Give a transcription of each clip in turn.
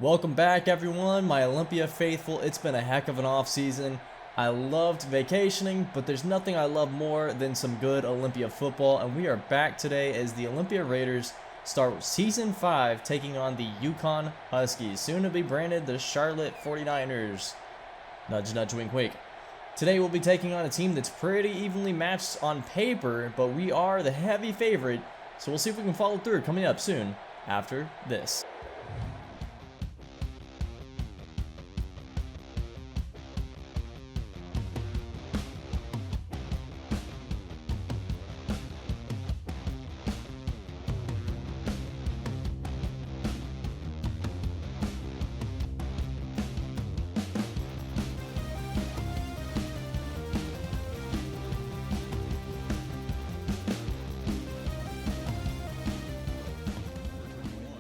Welcome back, everyone, my Olympia faithful. It's been a heck of an off season. I loved vacationing, but there's nothing I love more than some good Olympia football, and we are back today as the Olympia Raiders start Season 5 taking on the UConn Huskies, soon to be branded the Charlotte 49ers. Nudge, nudge, wink, wink. Today we'll be taking on a team that's pretty evenly matched on paper, but we are the heavy favorite, so we'll see if we can follow through coming up soon after this.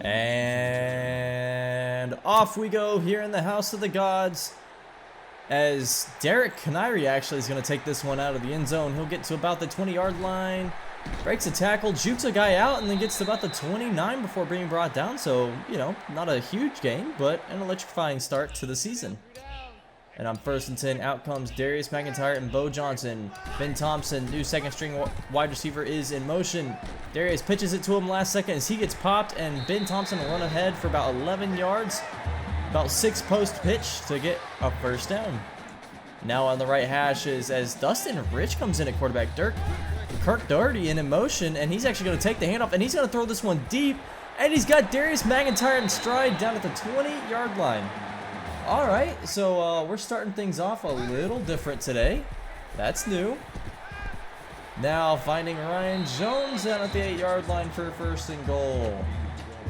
And off we go here in the House of the Gods, as Derek Canary actually is going to take this one out of the end zone. He'll get to about the 20-yard line, breaks a tackle, jukes a guy out, and then gets to about the 29 before being brought down. So, you know, not a huge game, but an electrifying start to the season. And on 1st and 10, out comes Darius McIntyre and Bo Johnson. Ben Thompson, new second string wide receiver, is in motion. Darius pitches it to him last second as he gets popped, and Ben Thompson will run ahead for about 11 yards. About 6 post pitch to get a first down. Now on the right hash is as Dustin Rich comes in at quarterback. Kirk Doherty in motion, and he's actually going to take the handoff, and he's going to throw this one deep, and he's got Darius McIntyre in stride down at the 20-yard line. All right, so we're starting things off a little different today. That's new. Now finding Ryan Jones down at the 8-yard line for 1st and goal.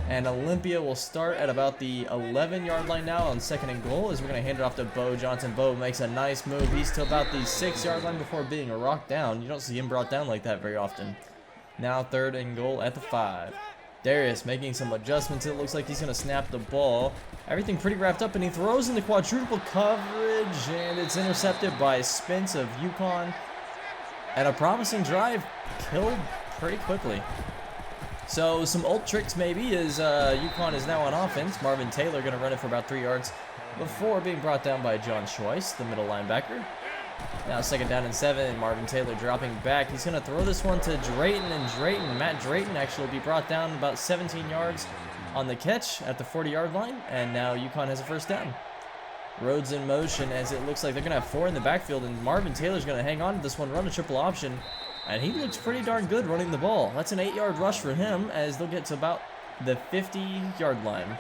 And Olympia will start at about the 11-yard line now on 2nd and goal, as we're going to hand it off to Bo Johnson. Bo makes a nice move. He's to about the 6-yard line before being rocked down. You don't see him brought down like that very often. Now 3rd and goal at the 5. Darius making some adjustments. It looks like he's going to snap the ball. Everything pretty wrapped up, and he throws in the quadruple coverage, and it's intercepted by Spence of UConn. And a promising drive killed pretty quickly. So some old tricks maybe as UConn is now on offense. Marvin Taylor going to run it for about 3 yards before being brought down by John Schweiss, the middle linebacker. Now 2nd down and 7, Marvin Taylor dropping back. He's going to throw this one to Drayton, and Matt Drayton actually will be brought down about 17 yards on the catch at the 40-yard line, and now UConn has a first down. Rhodes in motion as it looks like they're going to have 4 in the backfield, and Marvin Taylor's going to hang on to this one, run a triple option, and he looks pretty darn good running the ball. That's an 8-yard rush for him as they'll get to about the 50-yard line.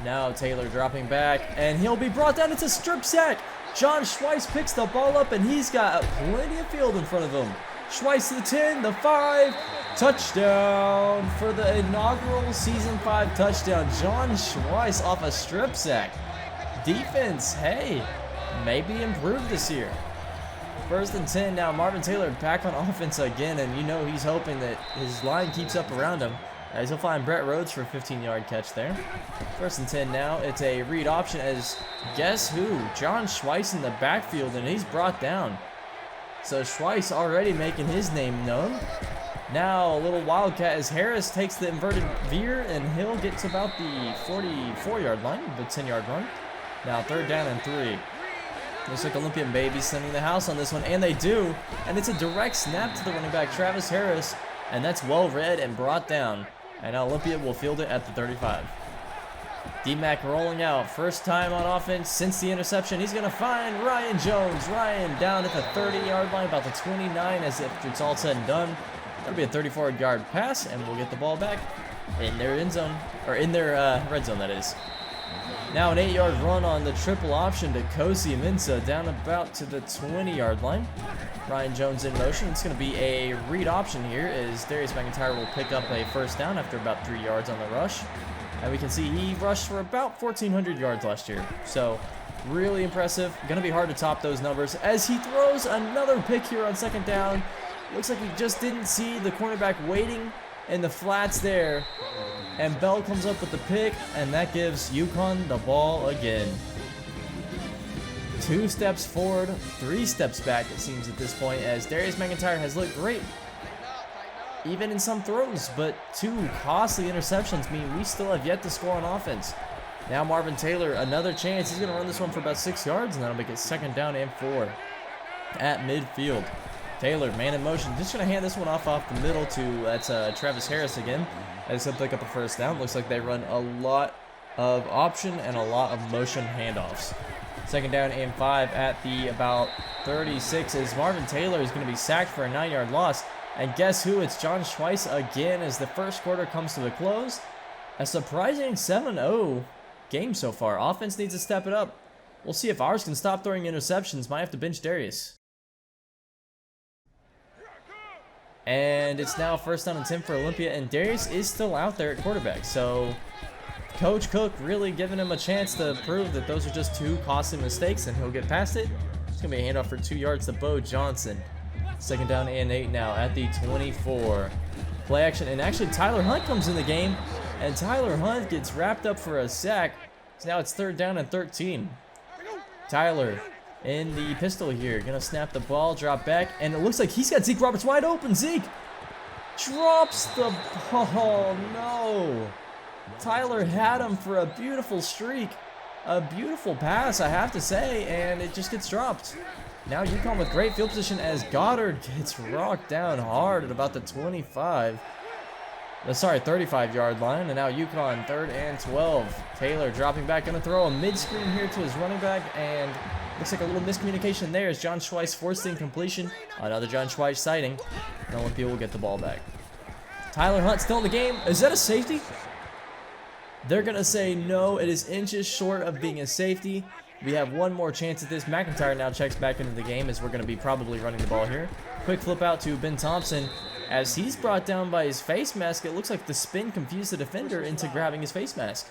Now Taylor dropping back, and he'll be brought down. It's a strip sack. John Schweiss picks the ball up, and he's got plenty of field in front of him. Schweiss to the 10, the 5, touchdown for the inaugural Season 5 touchdown. John Schweiss off a strip sack. Defense, hey, maybe improved this year. 1st and 10 now. Marvin Taylor back on offense again, and you know he's hoping that his line keeps up around him, as he'll find Brett Rhodes for a 15-yard catch there. 1st and 10 now. It's a read option as guess who? John Schweiss in the backfield, and he's brought down. So Schweiss already making his name known. Now a little wildcat as Harris takes the inverted veer, and he'll get to about the 44-yard line, the 10-yard run. Now 3rd down and 3. Looks like Olympian baby sending the house on this one, and they do. And it's a direct snap to the running back, Travis Harris, and that's well read and brought down. And now Olympia will field it at the 35. D-Mac rolling out. First time on offense since the interception. He's going to find Ryan Jones. Ryan down at the 30-yard line, about the 29, as if it's all said and done. That'll be a 34-yard pass, and we'll get the ball back in their end zone, or in their red zone, that is. Now an 8-yard run on the triple option to Kosi Mensah down about to the 20-yard line. Ryan Jones in motion. It's going to be a read option here as Darius McIntyre will pick up a first down after about 3 yards on the rush. And we can see he rushed for about 1,400 yards last year. So really impressive. Going to be hard to top those numbers as he throws another pick here on 2nd down. Looks like he just didn't see the cornerback waiting in the flats there. And Bell comes up with the pick, and that gives UConn the ball again. 2 steps forward, 3 steps back, it seems at this point, as Darius McIntyre has looked great, even in some throws, but 2 costly interceptions mean we still have yet to score on offense. Now Marvin Taylor, another chance. He's going to run this one for about 6 yards, and that'll make it 2nd down and 4 at midfield. Taylor, man in motion, just going to hand this one off the middle to, that's Travis Harris again, as he'll pick up a 1st down. Looks like they run a lot of option and a lot of motion handoffs. 2nd down and 5 at the about 36, as Marvin Taylor is going to be sacked for a 9-yard loss. And guess who? It's John Schweiss again as the first quarter comes to a close. A surprising 7-0 game so far. Offense needs to step it up. We'll see if ours can stop throwing interceptions. Might have to bench Darius. And it's now 1st down and 10 for Olympia, and Darius is still out there at quarterback. So Coach Cook really giving him a chance to prove that those are just 2 costly mistakes, and he'll get past it. It's going to be a handoff for 2 yards to Bo Johnson. 2nd down and 8 now at the 24. Play action, and actually Tyler Hunt comes in the game, and Tyler Hunt gets wrapped up for a sack. So now it's 3rd down and 13. Tyler in the pistol here, gonna snap the ball, drop back, and it looks like he's got Zeke Roberts wide open. Zeke drops the ball. No, Tyler had him for a beautiful streak, a beautiful pass, I have to say, and it just gets dropped. Now UConn with great field position as Goddard gets rocked down hard at about the 35-yard line, and now UConn 3rd and 12. Taylor dropping back, gonna throw a mid-screen here to his running back, and looks like a little miscommunication there as John Schweiss forced the incompletion. Another John Schweiss sighting, and Olympia will get the ball back. Tyler Hunt still in the game. Is that a safety? They're gonna say no, it is inches short of being a safety. We have one more chance at this. McIntyre now checks back into the game as we're going to be probably running the ball here. Quick flip out to Ben Thompson as he's brought down by his face mask. It looks like the spin confused the defender into grabbing his face mask.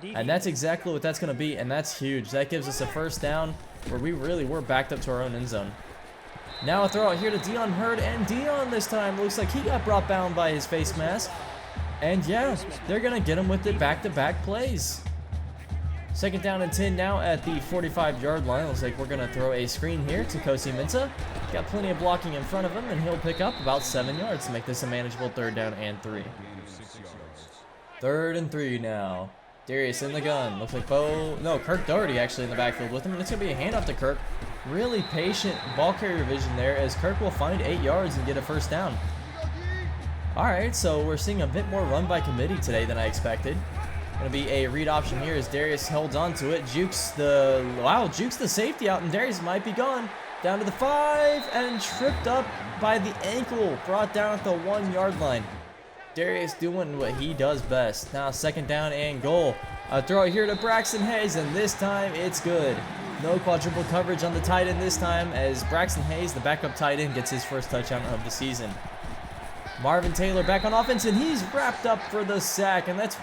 And that's exactly what that's going to be, and that's huge. That gives us a 1st down where we really were backed up to our own end zone. Now a throw out here to Dion Hurd, and Dion this time looks like he got brought down by his face mask. And yeah, they're going to get him with the back-to-back plays. 2nd down and 10 now at the 45-yard line. Looks like we're going to throw a screen here to Kosi Mensah. Got plenty of blocking in front of him, and he'll pick up about 7 yards to make this a manageable 3rd down and 3. 3rd and 3 now. Darius in the gun. Looks like Kirk Doherty actually in the backfield with him, and it's going to be a handoff to Kirk. Really patient ball carrier vision there as Kirk will find 8 yards and get a 1st down. All right, so we're seeing a bit more run by committee today than I expected. Going to be a read option here as Darius holds on to it. Jukes the safety out, and Darius might be gone. Down to the 5 and tripped up by the ankle. Brought down at the 1-yard line. Darius doing what he does best. Now 2nd down and goal. A throw here to Braxton Hayes, and this time it's good. No quadruple coverage on the tight end this time as Braxton Hayes, the backup tight end, gets his 1st touchdown of the season. Marvin Taylor back on offense, and he's wrapped up for the sack, and that's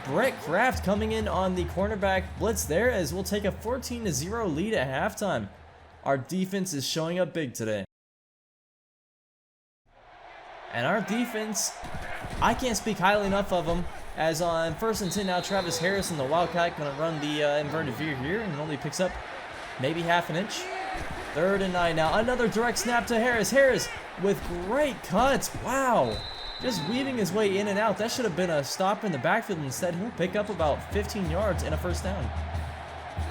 Brett Kraft coming in on the cornerback blitz there as we'll take a 14-0 lead at halftime. Our defense is showing up big today. And our defense, I can't speak highly enough of them, as on 1st and 10 now, Travis Harris and the Wildcat going to run the inverted veer here, and only picks up maybe half an inch. 3rd and 9 now. Another direct snap to Harris. Harris with great cuts. Wow. Just weaving his way in and out. That should have been a stop in the backfield. Instead, he'll pick up about 15 yards and a 1st down.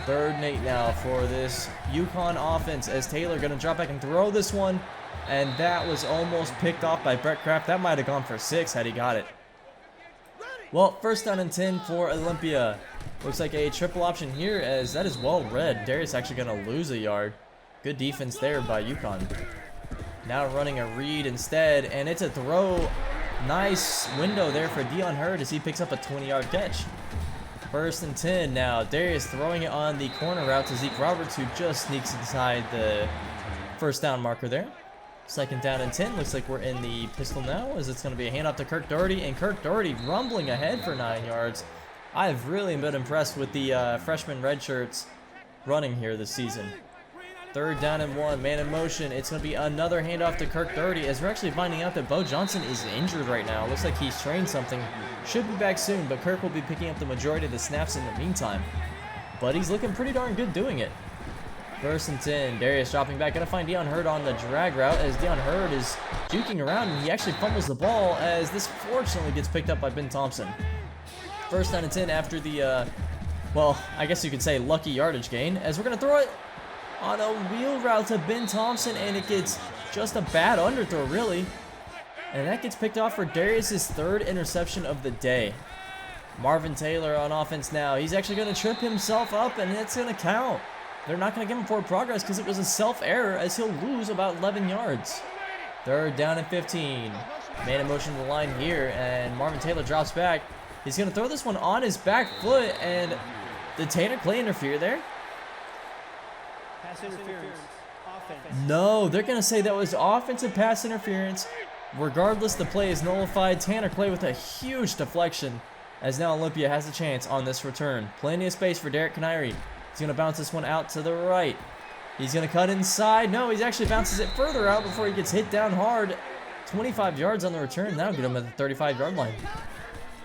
3rd and 8 now for this UConn offense as Taylor going to drop back and throw this one. And that was almost picked off by Brett Kraft. That might have gone for 6 had he got it. Well, 1st down and 10 for Olympia. Looks like a triple option here as that is well read. Darius actually going to lose a yard. Good defense there by UConn. Now running a read instead, and it's a throw. Nice window there for Dion Hurd as he picks up a 20-yard catch. 1st and 10 now. Darius throwing it on the corner route to Zeke Roberts, who just sneaks inside the 1st down marker there. 2nd down and 10. Looks like we're in the pistol now as it's going to be a handoff to Kirk Doherty, and Kirk Doherty rumbling ahead for 9 yards. I've really been impressed with the freshman red shirts running here this season. 3rd down and 1, man in motion. It's going to be another handoff to Kirk Doherty as we're actually finding out that Bo Johnson is injured right now. Looks like he's trained something. Should be back soon, but Kirk will be picking up the majority of the snaps in the meantime. But he's looking pretty darn good doing it. 1st and 10, Darius dropping back. Going to find Dion Hurd on the drag route as Dion Hurd is juking around, and he actually fumbles the ball as this fortunately gets picked up by Ben Thompson. First down and 10 after the, well, I guess you could say lucky yardage gain, as we're going to throw it on a wheel route to Ben Thompson, and it gets just a bad underthrow, really. And that gets picked off for Darius's 3rd interception of the day. Marvin Taylor on offense now. He's actually going to trip himself up, and it's going to count. They're not going to give him forward progress because it was a self-error, as he'll lose about 11 yards. 3rd down and 15. Man in motion to the line here, and Marvin Taylor drops back. He's going to throw this one on his back foot, and did Tanner Clay interfere there? Pass interference. Offense. No, they're going to say that was offensive pass interference. Regardless, the play is nullified. Tanner Clay with a huge deflection, as now Olympia has a chance on this return. Plenty of space for Derek Canary. He's going to bounce this one out to the right. He's going to cut inside. No, he actually bounces it further out before he gets hit down hard. 25 yards on the return. That'll get him at the 35-yard line.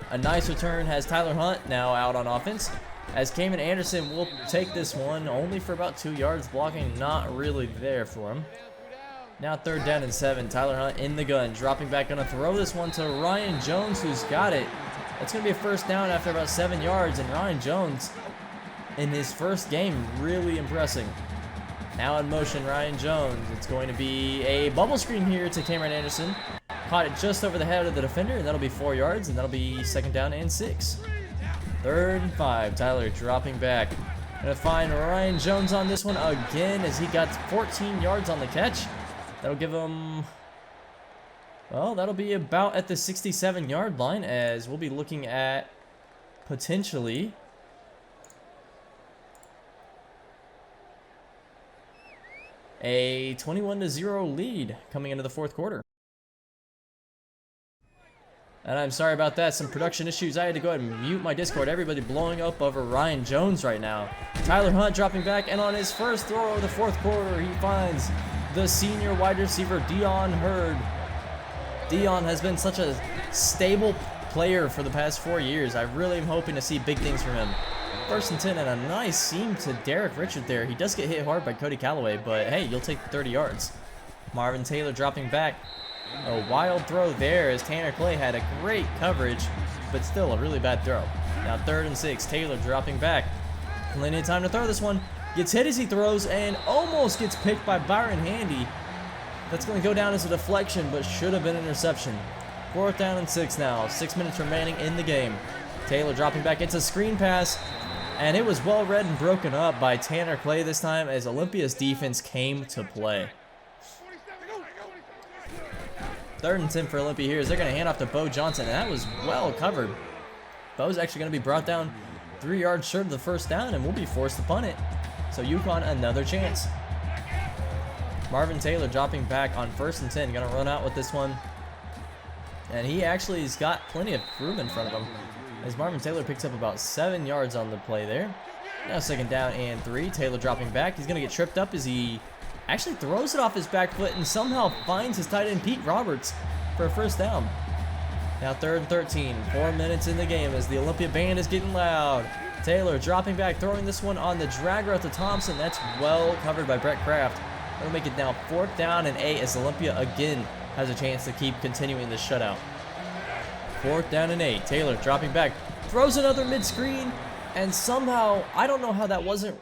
A nice return has Tyler Hunt now out on offense, as Cayman Anderson will take this one only for about 2 yards. Blocking not really there for him. Now 3rd down and 7. Tyler Hunt in the gun, dropping back, going to throw this one to Ryan Jones, who's got it. It's going to be a 1st down after about 7 yards, and Ryan Jones in his first game really impressing. Now in motion, Ryan Jones. It's going to be a bubble screen here to Cameron Anderson. Caught it just over the head of the defender, and that'll be 4 yards, and that'll be 2nd down and 6. 3rd and 5. Tyler dropping back. Gonna find Ryan Jones on this one again, as he got 14 yards on the catch. That'll give him, well, that'll be about at the 67-yard line, as we'll be looking at potentially a 21-0 lead coming into the 4th quarter. And I'm sorry about that, some production issues. I had to go ahead and mute my Discord. Everybody blowing up over Ryan Jones right now. Tyler Hunt dropping back, and on his first throw of the 4th quarter, he finds the senior wide receiver, Dion Hurd. Dion has been such a stable player for the past 4 years. I really am hoping to see big things from him. 1st and 10, and a nice seam to Derek Richard there. He does get hit hard by Cody Calloway, but hey, you'll take the 30 yards. Marvin Taylor dropping back. A wild throw there, as Tanner Clay had a great coverage, but still a really bad throw. Now 3rd and 6. Taylor dropping back. Plenty of time to throw this one. Gets hit as he throws and almost gets picked by Byron Handy. That's going to go down as a deflection, but should have been an interception. 4th down and 6 now. 6 minutes remaining in the game. Taylor dropping back. It's a screen pass, and it was well read and broken up by Tanner Clay this time, as Olympia's defense came to play. 3rd and 10 for Olympia here, as they're going to hand off to Bo Johnson, and that was well covered. Bo's actually going to be brought down 3 yards short of the 1st down, and will be forced to punt it. So UConn another chance. Marvin Taylor dropping back on 1st and 10, going to run out with this one. And he actually has got plenty of room in front of him, as Marvin Taylor picks up about 7 yards on the play there. Now 2nd down and 3. Taylor dropping back. He's going to get tripped up as he actually throws it off his back foot and somehow finds his tight end Pete Roberts for a 1st down. Now 3rd and 13. 4 minutes in the game as the Olympia band is getting loud. Taylor dropping back, throwing this one on the drag route to Thompson. That's well covered by Brett Kraft. That'll make it now 4th down and 8, as Olympia again has a chance to keep continuing this shutout. 4th down and 8. Taylor dropping back, throws another mid-screen, and somehow, I don't know how that wasn't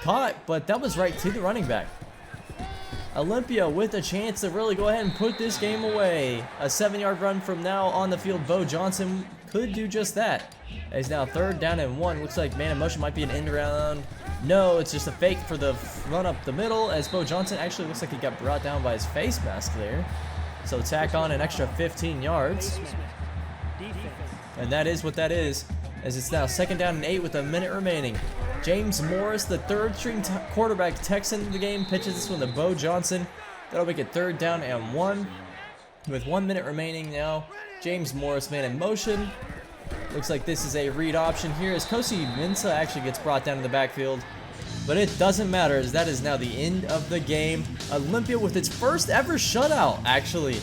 caught, but that was right to the running back. Olympia with a chance to really go ahead and put this game away. A 7-yard run from now on the field. Bo Johnson could do just that. He's now 3rd down and 1. Looks like man in motion might be an end around. No, it's just a fake for the run up the middle, as Bo Johnson actually looks like he got brought down by his face mask there. So tack on an extra 15 yards. And that is what that is, as it's now 2nd down and 8 with a minute remaining. James Morris, the 3rd string quarterback, Texan in the game, pitches this one to Bo Johnson. That'll make it 3rd down and 1. With 1 minute remaining now, James Morris man in motion. Looks like this is a read option here, as Kosi Mensah actually gets brought down to the backfield. But it doesn't matter, as that is now the end of the game. Olympia with its first ever shutout, actually,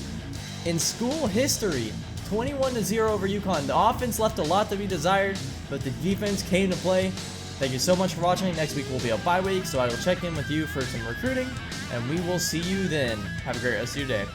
in school history. 21-0 over UConn. The offense left a lot to be desired, but the defense came to play. Thank you so much for watching. Next week will be a bye week, so I will check in with you for some recruiting, and we will see you then. Have a great rest of your day.